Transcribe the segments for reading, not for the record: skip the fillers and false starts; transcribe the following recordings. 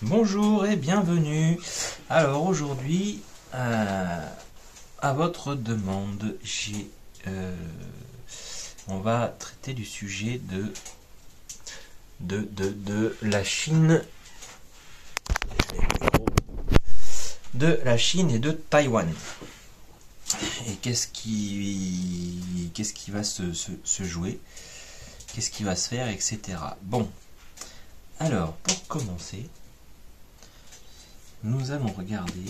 Bonjour et bienvenue. Alors aujourd'hui, à votre demande, on va traiter du sujet de la Chine, et de Taïwan. Et qu'est-ce qui va se jouer, qu'est-ce qui va se faire, etc. Bon, alors pour commencer, nous allons regarder.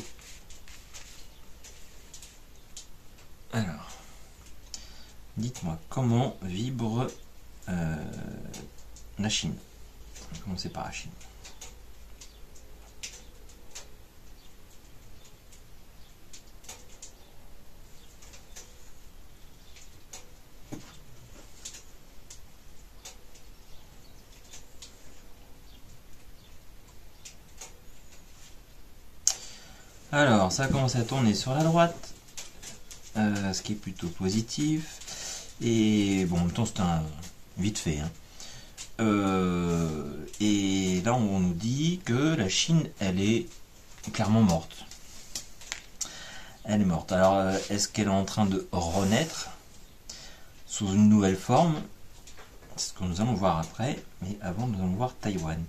Alors, dites-moi comment vibre la Chine. On va commencer par la Chine. Alors, ça commence à tourner sur la droite, ce qui est plutôt positif. Et bon, en même temps, c'est un vite fait. Et là, on nous dit que la Chine, elle est clairement morte. Elle est morte. Alors, est-ce qu'elle est en train de renaître sous une nouvelle forme? C'est ce que nous allons voir après. Mais avant, nous allons voir Taïwan.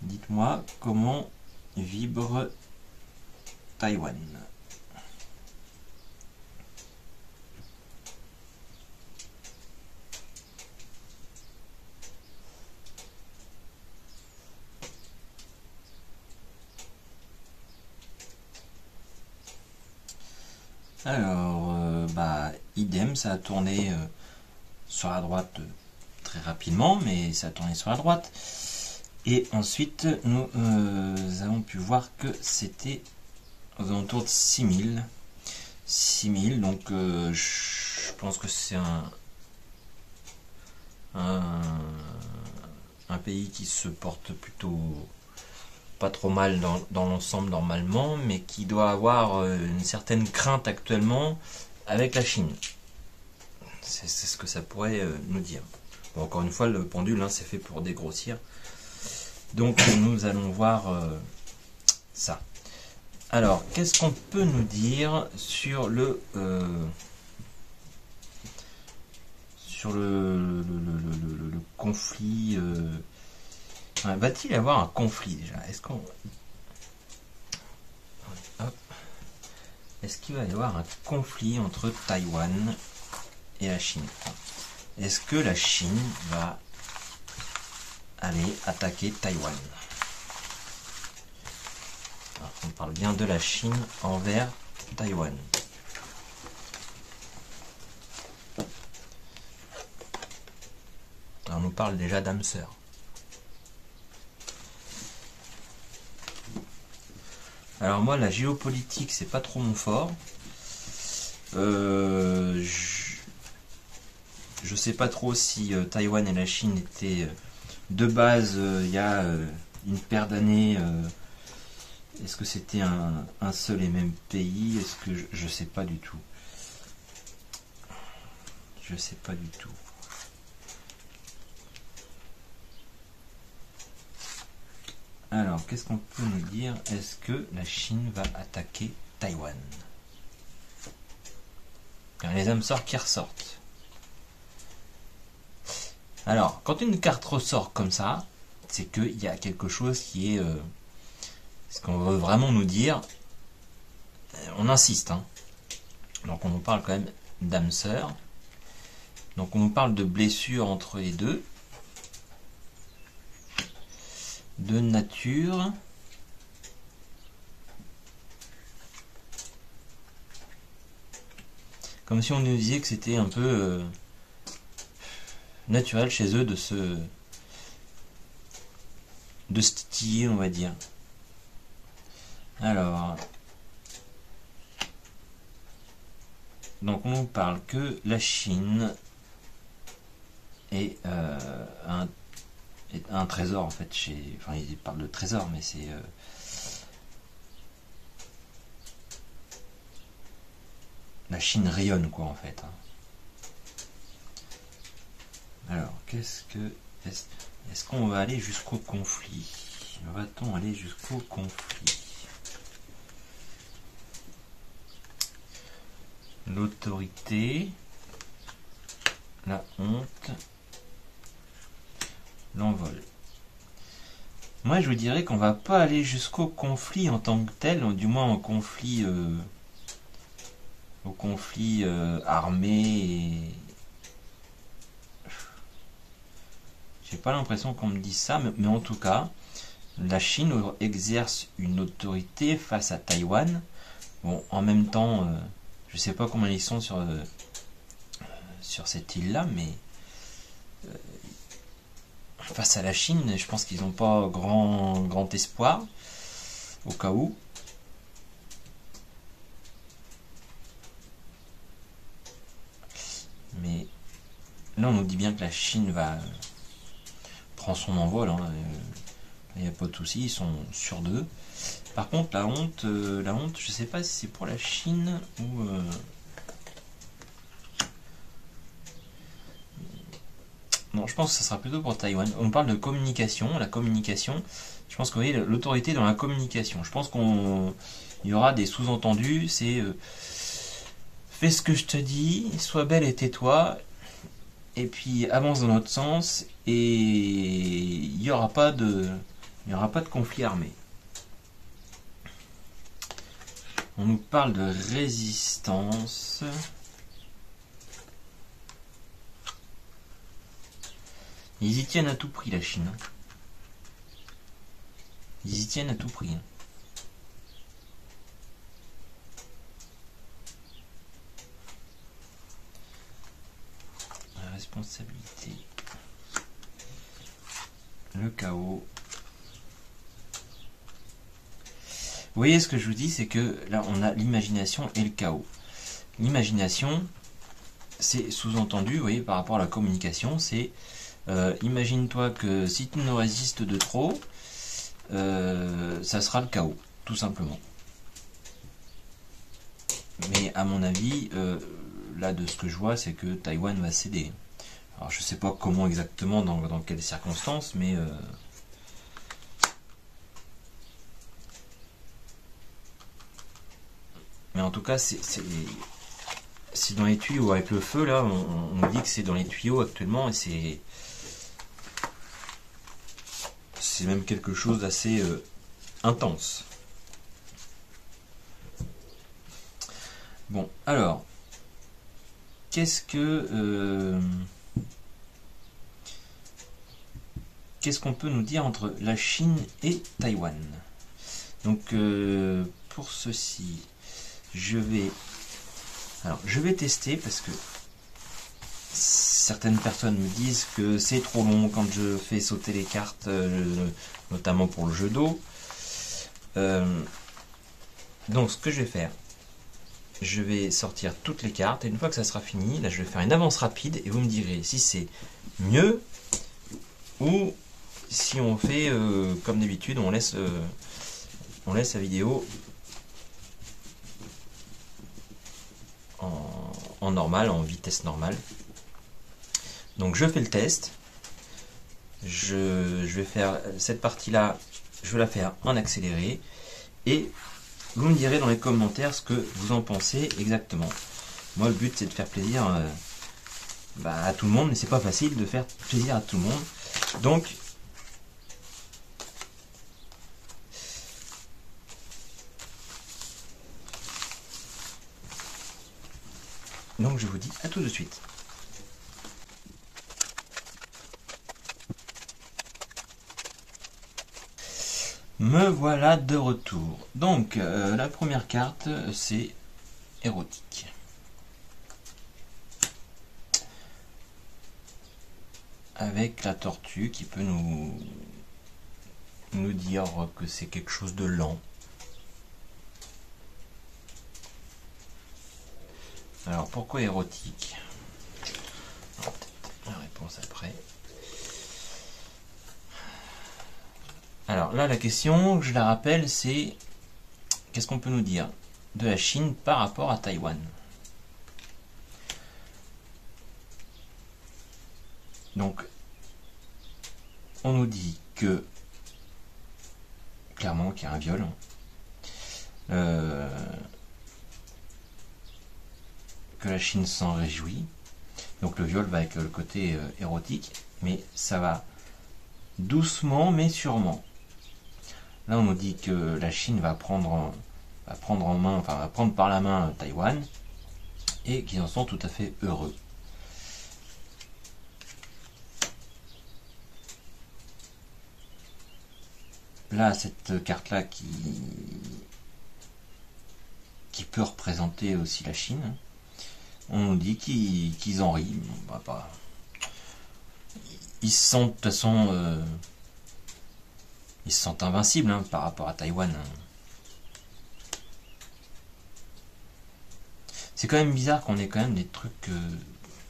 Dites-moi comment vibre Taïwan. Alors, idem, ça a tourné sur la droite très rapidement, mais ça a tourné sur la droite. Et ensuite, nous avons pu voir que c'était aux alentours de 6000. 6000, donc je pense que c'est un pays qui se porte plutôt pas trop mal dans l'ensemble normalement, mais qui doit avoir une certaine crainte actuellement avec la Chine. C'est ce que ça pourrait nous dire. Bon, encore une fois, le pendule, c'est fait pour dégrossir. Donc nous allons voir ça. Alors, qu'est-ce qu'on peut nous dire sur le conflit va-t-il y avoir un conflit déjà? Est-ce qu'il va y avoir un conflit entre Taïwan et la Chine? Est-ce que la Chine va aller attaquer Taïwan? Alors, on parle bien de la Chine envers Taïwan. Alors, on nous parle déjà d'âme sœur. Alors moi, la géopolitique, c'est pas trop mon fort. Je sais pas trop si Taïwan et la Chine étaient de base il y a une paire d'années. Est-ce que c'était un seul et même pays? Est-ce que je sais pas du tout. Je sais pas du tout. Alors, qu'est-ce qu'on peut nous dire? Est-ce que la Chine va attaquer Taïwan? Les âmes sœurs qui ressortent. Alors, quand une carte ressort comme ça, c'est qu'il y a quelque chose qui est... ce qu'on veut vraiment nous dire, on insiste. Donc on nous parle quand même d'âme sœur. Donc on nous parle de blessures entre les deux. De nature. Comme si on nous disait que c'était un peu naturel chez eux de se titiller, on va dire. Alors, donc on nous parle que la Chine est un trésor en fait enfin il parle de trésor, mais c'est la Chine rayonne quoi en fait. Alors, est-ce qu'on va aller jusqu'au conflit? Va-t-on aller jusqu'au conflit? L'autorité, la honte, l'envol. Moi, je vous dirais qu'on va pas aller jusqu'au conflit en tant que tel, du moins au conflit armé. J'ai pas l'impression qu'on me dise ça, mais en tout cas, la Chine exerce une autorité face à Taïwan. Bon, en même temps, je sais pas combien ils sont sur cette île-là, mais face à la Chine, je pense qu'ils n'ont pas grand espoir, au cas où. Mais là, on nous dit bien que la Chine prend son envol. Il n'y a pas de souci, ils sont sûrs d'eux. Par contre, la honte, je sais pas si c'est pour la Chine ou... Non, je pense que ça sera plutôt pour Taïwan. On parle de communication. La communication, je pense que vous voyez l'autorité dans la communication. Je pense qu'il y aura des sous-entendus. C'est fais ce que je te dis, sois belle et tais-toi, et puis avance dans notre sens, et il n'y aura pas de conflit armé. On nous parle de résistance. Ils y tiennent à tout prix, la Chine. Ils y tiennent à tout prix. La responsabilité. Le chaos. Vous voyez, ce que je vous dis, c'est que là, on a l'imagination et le chaos. L'imagination, c'est sous-entendu, vous voyez, par rapport à la communication, c'est imagine-toi que si tu nous résistes de trop, ça sera le chaos, tout simplement. Mais à mon avis, là, de ce que je vois, c'est que Taïwan va céder. Alors, je sais pas comment exactement, dans quelles circonstances, mais... Mais en tout cas, c'est dans les tuyaux. Avec le feu, là, on nous dit que c'est dans les tuyaux actuellement, et c'est même quelque chose d'assez intense. Bon, alors, qu'est-ce qu'on peut nous dire entre la Chine et Taïwan? Donc, pour ceci, je vais tester, parce que certaines personnes me disent que c'est trop long quand je fais sauter les cartes, notamment pour le jeu d'eau. Donc, ce que je vais faire, je vais sortir toutes les cartes, et une fois que ça sera fini, là je vais faire une avance rapide, et vous me direz si c'est mieux, ou si on fait comme d'habitude, on laisse la vidéo en normal, en vitesse normale. Donc je fais le test. Je vais faire cette partie-là, je vais la faire en accéléré, et vous me direz dans les commentaires ce que vous en pensez exactement. Moi, le but, c'est de faire plaisir à tout le monde, mais c'est pas facile de faire plaisir à tout le monde. Donc, je vous dis à tout de suite. Me voilà de retour. Donc, la première carte, c'est érotique. Avec la tortue qui peut nous dire que c'est quelque chose de lent. Alors, pourquoi érotique? Alors, peut-être la réponse après. Alors là, la question, je la rappelle, c'est qu'est-ce qu'on peut nous dire de la Chine par rapport à Taïwan? Donc, on nous dit que clairement qu'il y a un viol. Que la Chine s'en réjouit. Donc le viol va avec le côté érotique, mais ça va doucement mais sûrement. Là on nous dit que la Chine va prendre en main, enfin va prendre par la main Taïwan, et qu'ils en sont tout à fait heureux. Là, cette carte-là qui peut représenter aussi la Chine, on nous dit qu'ils en rient. Ils se sentent de toute façon, ils se sentent invincibles par rapport à Taïwan. C'est quand même bizarre qu'on ait quand même des trucs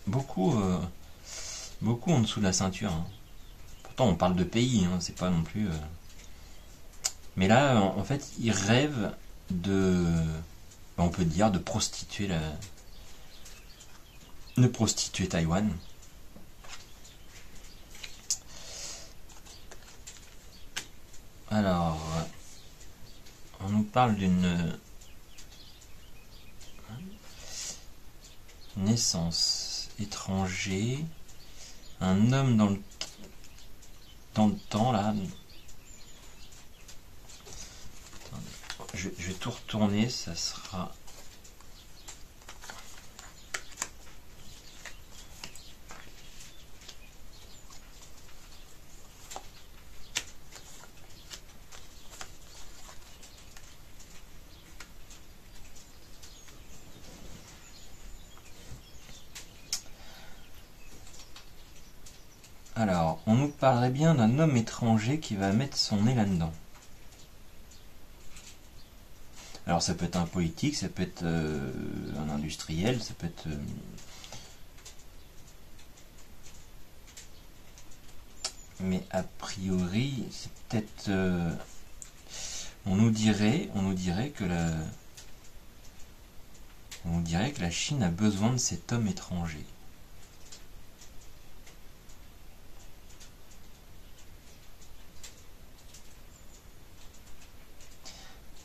beaucoup en dessous de la ceinture. Pourtant, on parle de pays, c'est pas non plus. Mais là, en fait, ils rêvent on peut dire, de prostituer Taïwan. Alors, on nous parle d'une naissance étranger, un homme dans le temps là. Je vais tout retourner, ça sera. Alors, on nous parlerait bien d'un homme étranger qui va mettre son nez là-dedans. Alors ça peut être un politique, ça peut être un industriel, ça peut être... mais a priori, c'est peut-être... on nous dirait que la Chine a besoin de cet homme étranger.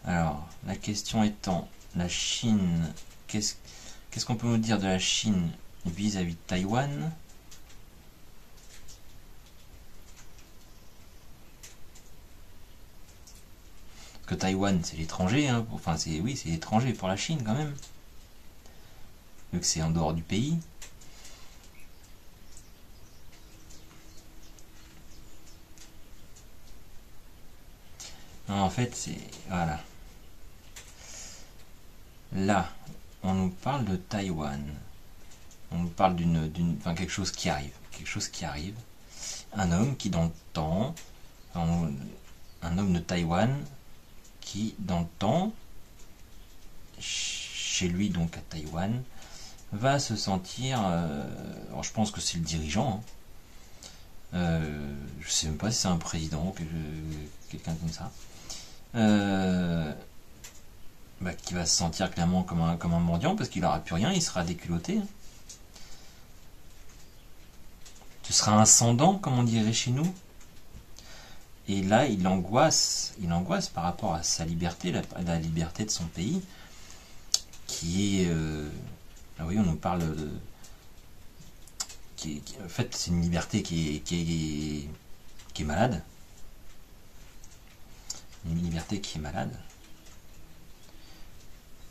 Alors, la question étant, la Chine, qu'est-ce qu'on peut nous dire de la Chine vis-à-vis de Taïwan? Parce que Taïwan, c'est l'étranger, enfin, c'est l'étranger pour la Chine quand même. Vu que c'est en dehors du pays. Non, en fait, c'est... Voilà. Là, on nous parle de Taïwan. On nous parle enfin, quelque chose qui arrive. Quelque chose qui arrive. Un homme qui, dans le temps... un homme de Taïwan qui, dans le temps, chez lui, donc à Taïwan, va se sentir... alors, je pense que c'est le dirigeant. Je sais même pas si c'est un président ou quelqu'un comme ça. Qui va se sentir clairement comme un mendiant parce qu'il n'aura plus rien, il sera déculotté. Ce sera un sans-dents, comme on dirait chez nous. Et là, il angoisse par rapport à sa liberté, la liberté de son pays, qui est... là, oui, on nous parle de... en fait, c'est une liberté qui est malade. Une liberté qui est malade.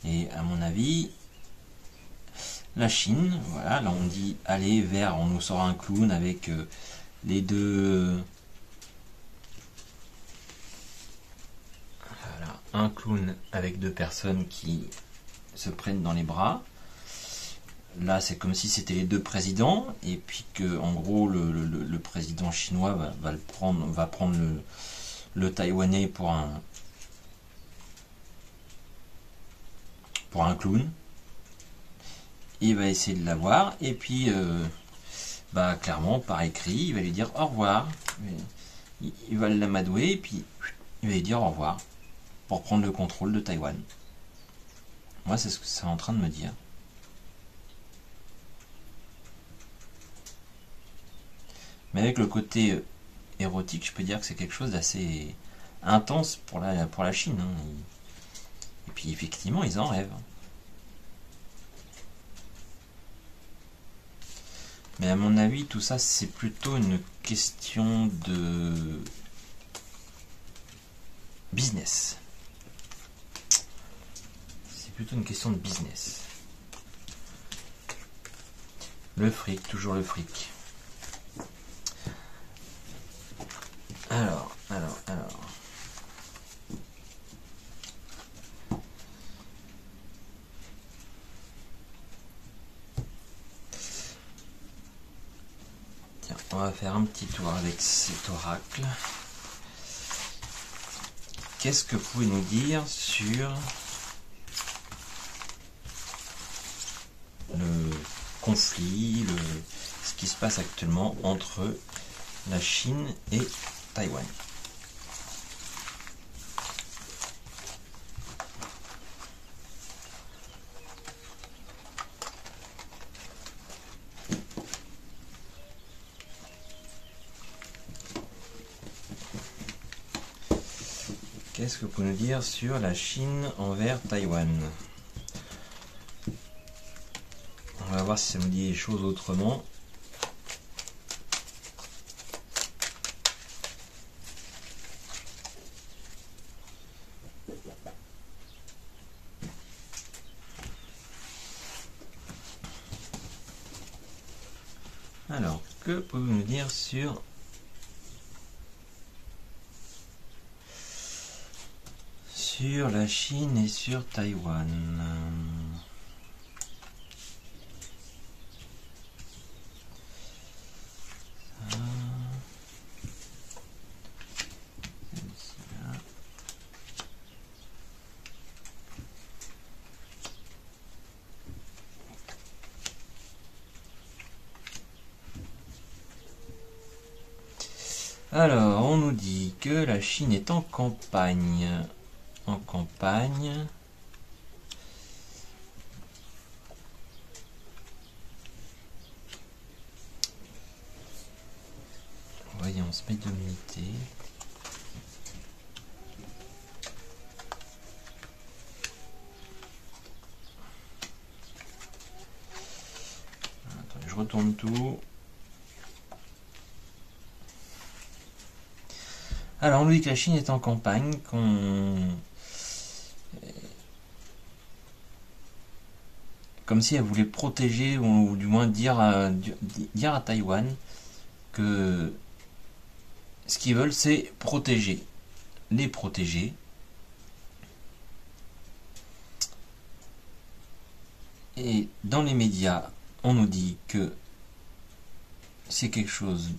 Et à mon avis, la Chine, voilà, là on dit aller vers, on nous sort un clown avec les deux... Voilà, un clown avec deux personnes qui se prennent dans les bras. Là c'est comme si c'était les deux présidents, et puis que en gros le président chinois va prendre le Taïwanais pour un clown. Il va essayer de l'avoir, et puis clairement par écrit il va lui dire au revoir. Il va l'amadouer, et puis il va lui dire au revoir pour prendre le contrôle de Taïwan. Moi c'est ce que c'est en train de me dire. Mais avec le côté érotique, je peux dire que c'est quelque chose intense pour la Chine. Hein. Et puis effectivement, ils en rêvent. Mais à mon avis, tout ça, c'est plutôt une question de business. C'est plutôt une question de business. Le fric, toujours le fric. Alors. Tiens, on va faire un petit tour avec cet oracle. Qu'est-ce que vous pouvez nous dire sur le conflit, ce qui se passe actuellement entre la Chine et Taïwan? Qu'est-ce que vous pouvez nous dire sur la Chine envers Taïwan? On va voir si ça nous dit les choses autrement. Alors, que pouvez-vous nous dire sur la Chine et sur Taïwan? Alors, on nous dit que la Chine est en campagne. Voyance médiumnité. Attendez, je retourne tout. Alors, on nous dit que la Chine est en campagne, comme si elle voulait protéger, ou du moins dire à Taïwan que ce qu'ils veulent, c'est les protéger. Et dans les médias, on nous dit que c'est quelque chose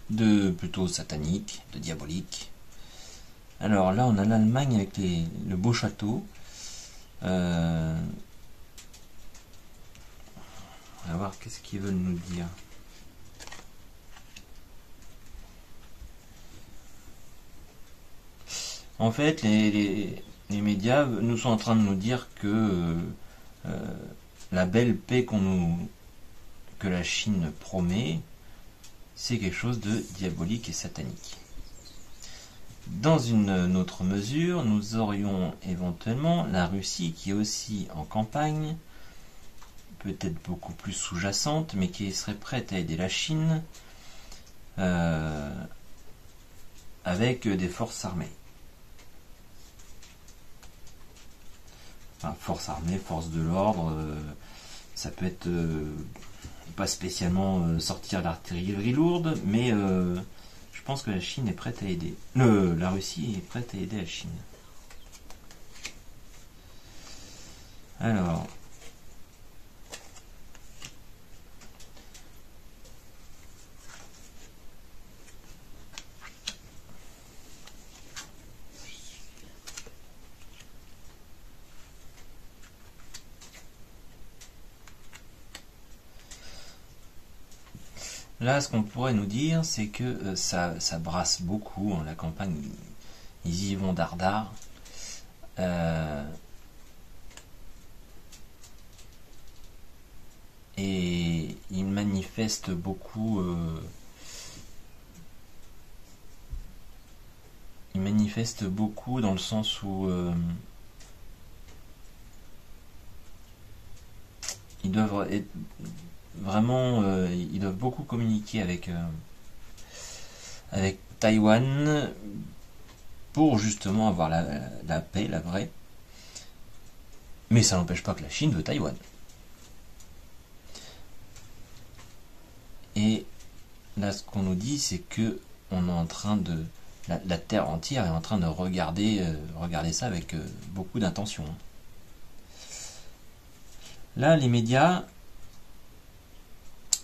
de plutôt satanique, de diabolique. Alors là, on a l'Allemagne avec le beau château. On va voir qu'est-ce qu'ils veulent nous dire. En fait, les médias nous sont en train de nous dire que la belle paix que la Chine promet, c'est quelque chose de diabolique et satanique. Dans une autre mesure, nous aurions éventuellement la Russie qui est aussi en campagne, peut-être beaucoup plus sous-jacente, mais qui serait prête à aider la Chine avec des forces armées. Enfin, forces armées, forces de l'ordre, ça peut être pas spécialement sortir l'artillerie lourde, mais je pense que la Chine est prête à aider. La Russie est prête à aider la Chine. Alors, là, ce qu'on pourrait nous dire, c'est que ça brasse beaucoup. Hein, la campagne, ils y vont dardard. Et ils manifestent beaucoup. Ils manifestent beaucoup dans le sens où ils doivent être vraiment, ils doivent beaucoup communiquer avec Taïwan pour justement avoir la paix, la vraie. Mais ça n'empêche pas que la Chine veut Taïwan. Et là, ce qu'on nous dit, c'est que on est en train de la terre entière est en train de regarder ça avec beaucoup d'intention. Là, les médias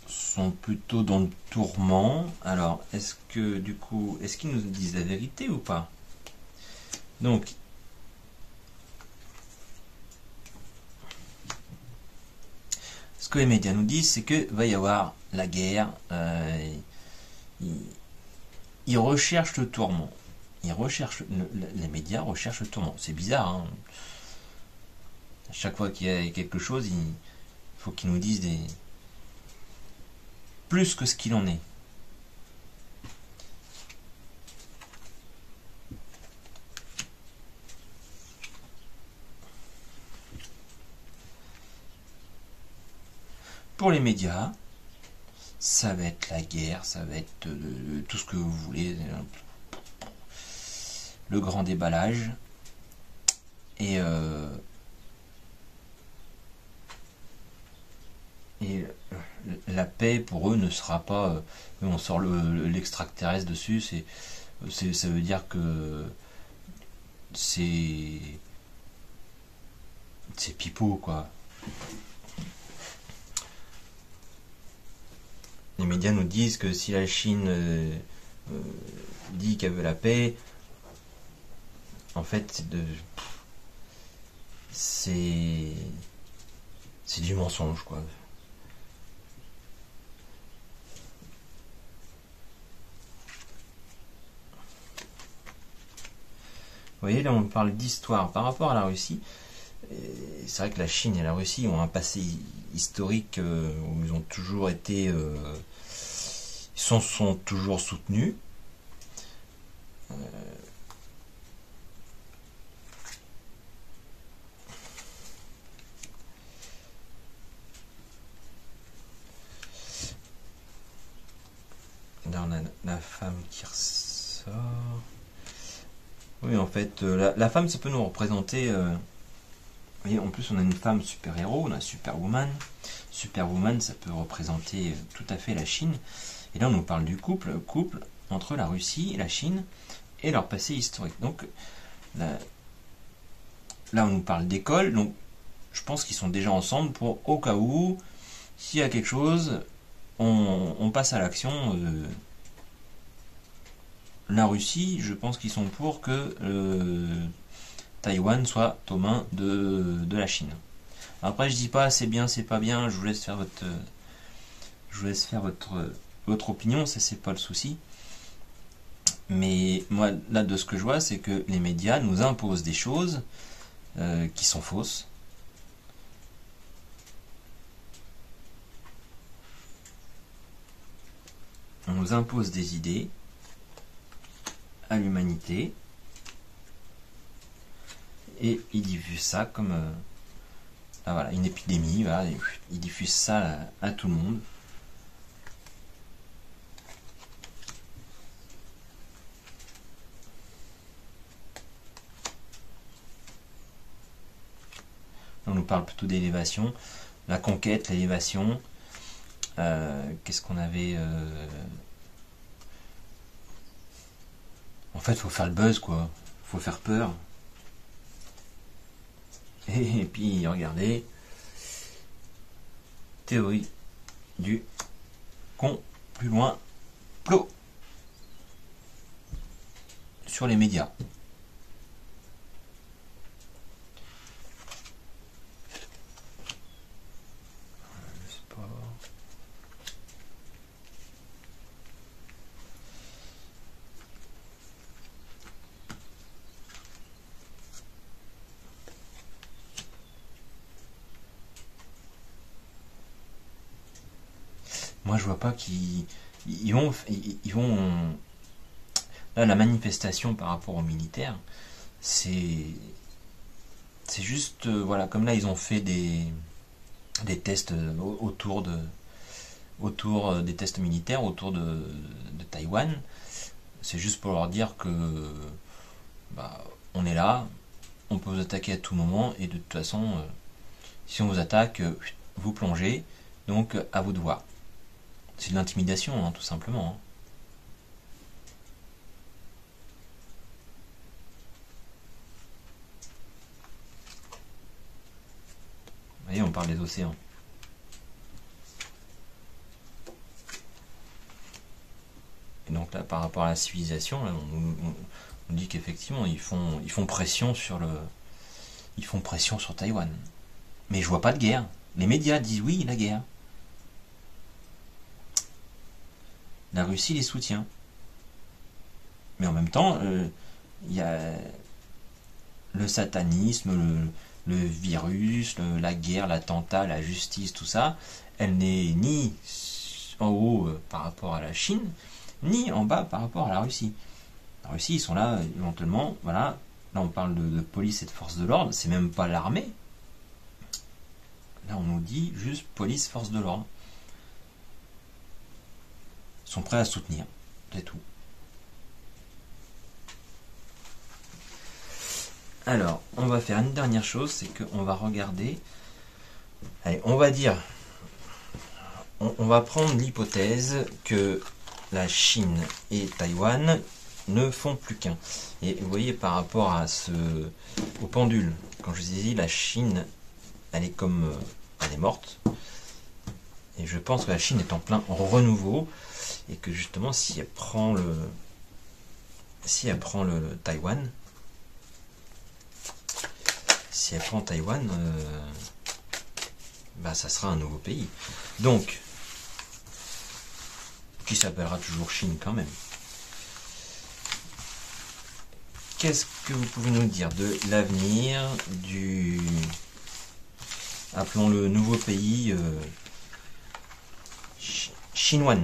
sont plutôt dans le tourment. Alors, est-ce qu'ils nous disent la vérité ou pas? Donc, ce que les médias nous disent, c'est que va y avoir la guerre. Ils recherchent le tourment. Les médias recherchent le tourment. C'est bizarre, hein. À chaque fois qu'il y a quelque chose, il faut qu'ils nous disent plus que ce qu'il en est. Pour les médias, ça va être la guerre, ça va être tout ce que vous voulez, le grand déballage, et la paix pour eux ne sera pas, on sort l'extraterrestre dessus, ça veut dire que c'est pipeau, quoi. Les médias nous disent que si la Chine dit qu'elle veut la paix, en fait, c'est du mensonge, quoi. Vous voyez, là on parle d'histoire par rapport à la Russie. C'est vrai que la Chine et la Russie ont un passé historique où ils ont toujours été, ils sont toujours soutenus. Là on a la femme qui ressort. Oui, en fait, la femme, ça peut nous représenter. Vous voyez, en plus, on a une femme super-héros, on a Superwoman. Superwoman, ça peut représenter tout à fait la Chine. Et là, on nous parle du couple entre la Russie et la Chine et leur passé historique. Donc, là on nous parle d'école. Donc, je pense qu'ils sont déjà ensemble pour, au cas où, s'il y a quelque chose, on passe à l'action. La Russie, je pense qu'ils sont pour que Taïwan soit aux mains de la Chine. Après, je dis pas c'est bien, c'est pas bien, je vous laisse faire votre opinion, ça c'est pas le souci. Mais moi, là, de ce que je vois, c'est que les médias nous imposent des choses qui sont fausses. On nous impose des idées à l'humanité et ils diffusent ça comme voilà, une épidémie, voilà, ils diffusent ça à tout le monde. On nous parle plutôt d'élévation, la conquête, l'élévation. Qu'est-ce qu'on avait En fait, faut faire le buzz, quoi. Faut faire peur. Et puis, regardez. Théorie du plus loin, plot. Sur les médias. Le sport. Moi, je vois pas qu'ils vont. Là, la manifestation par rapport aux militaires, c'est juste, voilà, comme là, ils ont fait des tests autour des tests militaires autour de Taïwan. C'est juste pour leur dire que bah, on est là, on peut vous attaquer à tout moment, et de toute façon, si on vous attaque, vous plongez, donc à vous de voir. C'est de l'intimidation, hein, tout simplement. Hein. Vous voyez, on parle des océans. Et donc là, par rapport à la civilisation, là, on dit qu'effectivement, ils font pression sur Taïwan. Mais je vois pas de guerre. Les médias disent oui, la guerre. La Russie les soutient. Mais en même temps, il y a le satanisme, le virus, la guerre, l'attentat, la justice, tout ça. Elle n'est ni en haut par rapport à la Chine, ni en bas par rapport à la Russie. La Russie, ils sont là, éventuellement, voilà. Là, on parle de police et de force de l'ordre, c'est même pas l'armée. Là, on nous dit juste police, force de l'ordre. Ils sont prêts à soutenir, c'est tout. Alors, on va faire une dernière chose, c'est qu'on va regarder. Allez, on va dire. On va prendre l'hypothèse que la Chine et Taïwan ne font plus qu'un. Et vous voyez, par rapport au pendule, quand je vous ai dit, la Chine, elle est morte. Et je pense que la Chine est en plein renouveau. Et que justement, si elle prend le Taïwan, si elle prend Taïwan, bah, ça sera un nouveau pays. Donc, qui s'appellera toujours Chine quand même. Qu'est-ce que vous pouvez nous dire de l'avenir du, appelons-le, nouveau pays chinois?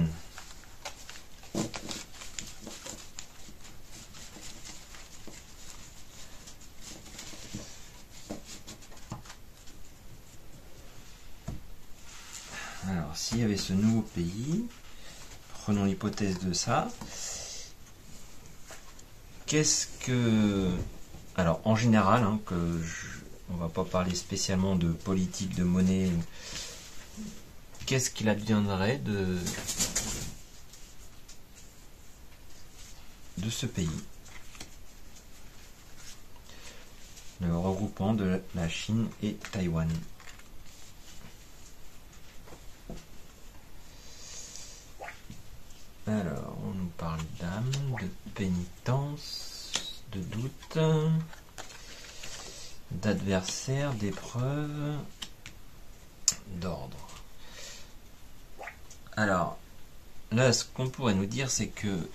Alors, s'il y avait ce nouveau pays, prenons l'hypothèse de ça, qu'est-ce que... Alors, en général, hein, on va pas parler spécialement de politique, de monnaie, qu'est-ce qu'il adviendrait de ce pays? Le regroupement de la Chine et Taïwan. Alors, on nous parle d'âme, de pénitence, de doute, d'adversaire, d'épreuve, d'ordre. Alors, là, ce qu'on pourrait nous dire, c'est que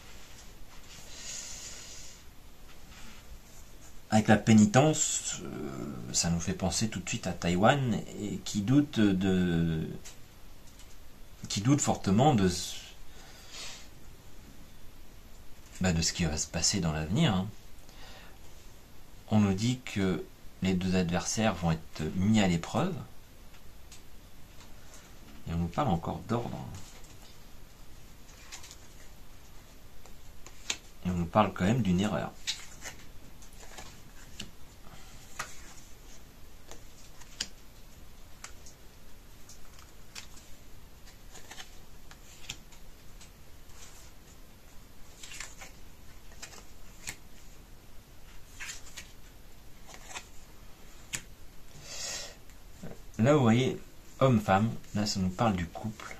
avec la pénitence, ça nous fait penser tout de suite à Taïwan, et qui doute fortement de ce qui va se passer dans l'avenir. Hein. On nous dit que les deux adversaires vont être mis à l'épreuve. Et on nous parle encore d'ordre. Et on nous parle quand même d'une erreur. Là, vous voyez, homme-femme, là, ça nous parle du couple.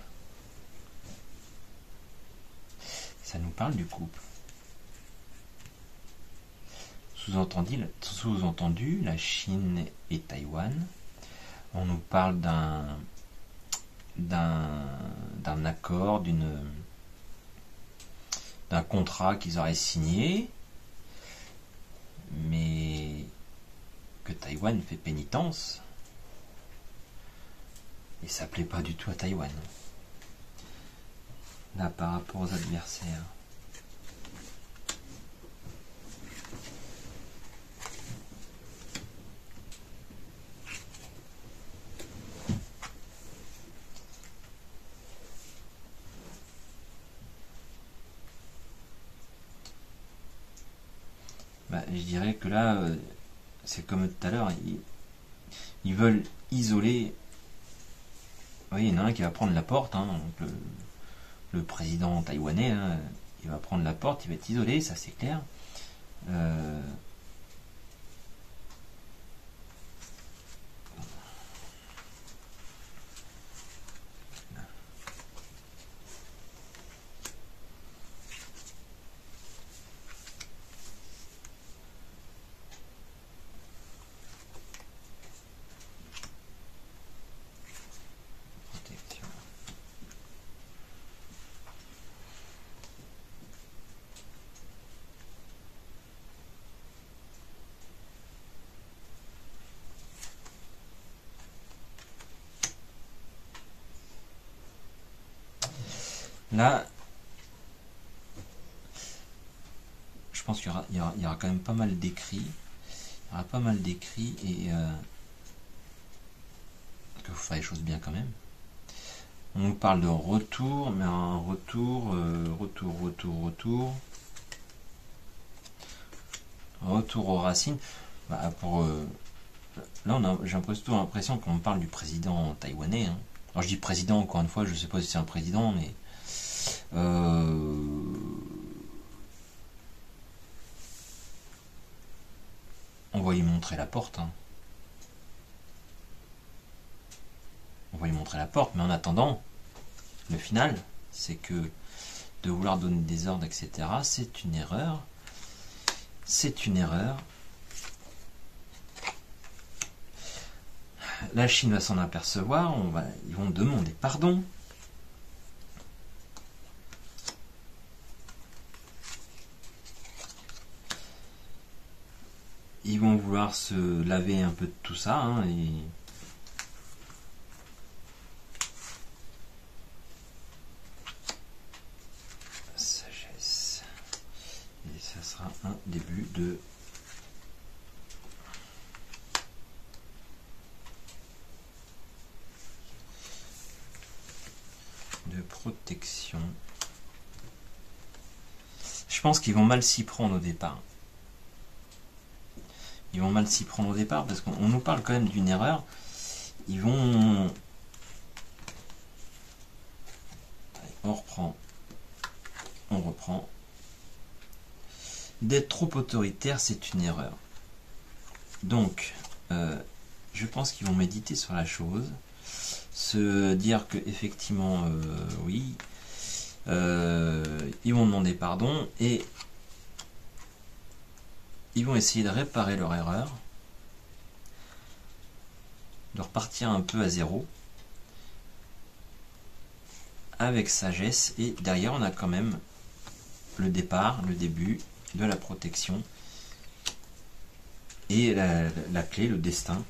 Ça nous parle du couple. Sous-entendu, la Chine et Taïwan. On nous parle d'un accord, d'un contrat qu'ils auraient signé, mais que Taïwan fait pénitence. Et ça plaît pas du tout à Taïwan. Là, par rapport aux adversaires. que là, c'est comme tout à l'heure, ils veulent isoler. Vous voyez, il y en a un qui va prendre la porte, hein, donc le président taïwanais, hein, il va prendre la porte, il va être isolé, ça c'est clair. Là, je pense qu'il y aura quand même pas mal d'écrits. Il y aura pas mal d'écrits et que vous ferez les choses bien quand même. On nous parle de retour, mais un retour aux racines. Bah, là, j'ai l'impression qu'on parle du président taïwanais. Hein. Alors je dis président, encore une fois, je ne sais pas si c'est un président, mais on va y montrer la porte. Hein. On va y montrer la porte, mais en attendant, le final, c'est que de vouloir donner des ordres, etc., c'est une erreur. C'est une erreur. La Chine va s'en apercevoir, ils vont demander pardon. Ils vont vouloir se laver un peu de tout ça, hein, et sagesse. Et ça sera un début de protection. Je pense qu'ils vont mal s'y prendre au départ. Ils vont mal s'y prendre au départ parce qu'on nous parle quand même d'une erreur. Ils vont... On reprend. D'être trop autoritaire, c'est une erreur. Donc, je pense qu'ils vont méditer sur la chose. Se dire que effectivement, oui, ils vont demander pardon et ils vont essayer de réparer leur erreur, de repartir un peu à zéro, avec sagesse, et derrière on a quand même le départ, le début de la protection, et la clé, le destin.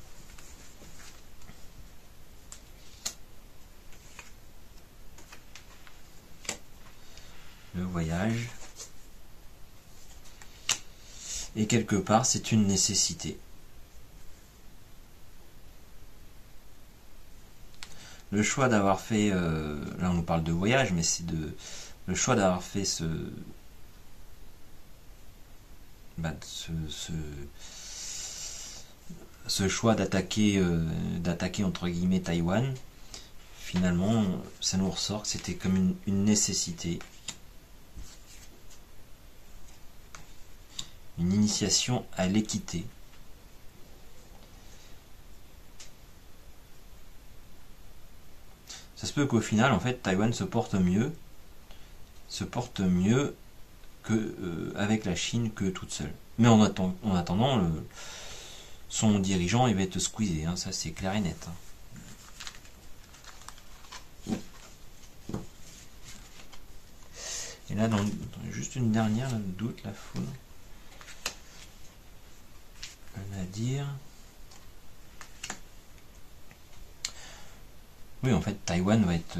Le voyage. Et quelque part, c'est une nécessité. Le choix d'avoir fait, là on nous parle de voyage, mais c'est le choix d'avoir fait ce choix d'attaquer entre guillemets Taïwan, finalement, ça nous ressort que c'était comme une nécessité. Une initiation à l'équité. Ça se peut qu'au final, en fait, Taïwan se porte mieux que avec la Chine que toute seule. Mais en attendant, son dirigeant, il va être squeezé, hein, ça c'est clair et net. Hein. Et là, juste une dernière, le doute, la foule. À dire. Oui, en fait, Taïwan va être...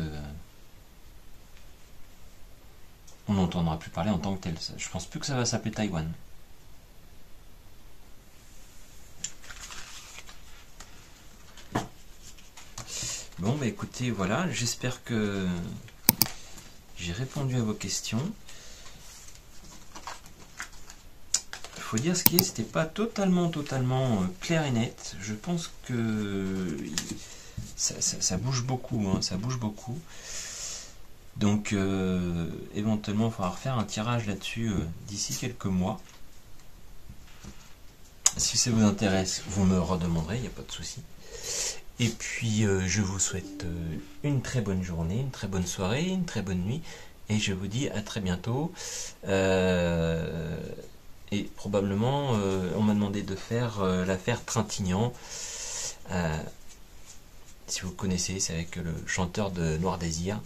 on n'entendra plus parler en tant que tel. Je pense plus que ça va s'appeler Taïwan. Bon, bah écoutez, voilà. J'espère que j'ai répondu à vos questions. faut dire ce qui est, c'était pas totalement clair et net. Je pense que ça bouge beaucoup, hein, ça bouge beaucoup. Donc éventuellement il faudra refaire un tirage là-dessus d'ici quelques mois. Si ça vous intéresse, vous me redemanderez, il n'y a pas de souci. Et puis je vous souhaite une très bonne journée, une très bonne soirée, une très bonne nuit. Et je vous dis à très bientôt. Et probablement, on m'a demandé de faire l'affaire Trintignant. Si vous connaissez, c'est avec le chanteur de Noir Désir.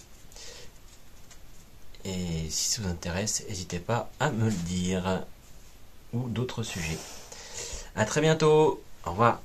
Et si ça vous intéresse, n'hésitez pas à me le dire. Ou d'autres sujets. À très bientôt. Au revoir.